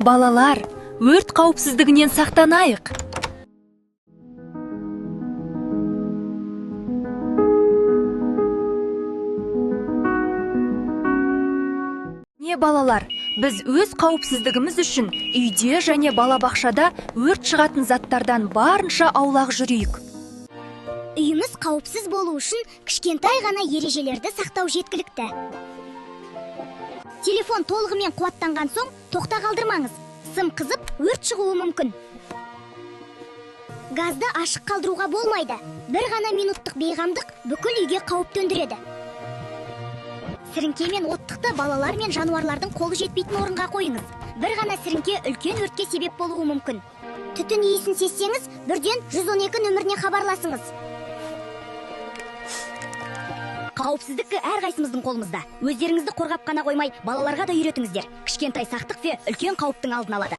Балалар, өрт қауіпсіздігінен сақтанайық. Балалар, біз өз қауіпсіздігіміз үшін үйде және балабақшада өрт шығатын заттардан барынша аулақ жүрейік. Үйіміз қауіпсіз болу үшін кішкентай ғана ережелерді сақтау жеткілікті. Телефон толығымен қуаттанған соң тоқта қалдырмаңыз. Сым қызып, өрт шығуы мүмкін. Газды ашық қалдыруға болмайды. Бір ғана минуттық бейғамдық бүкіл үйге қауіп төндіреді. Сіріңке мен оттықты балалар мен жануарлардың қолы жетпейтін орынға қойыңыз. Бір ғана сіріңке үлкен өртке себеп болуы мүмкін. Түтін иісін сезсеңіз, бірден 112 нөміріне хабарласыңыз. Қауіпсіздік әрқайсымыздың қолымызда. Өздеріңізді қорғап қана қоймай, балаларға да үйретіңіздер. Кішкентай сақтық үлкен қауіптің алдын алады.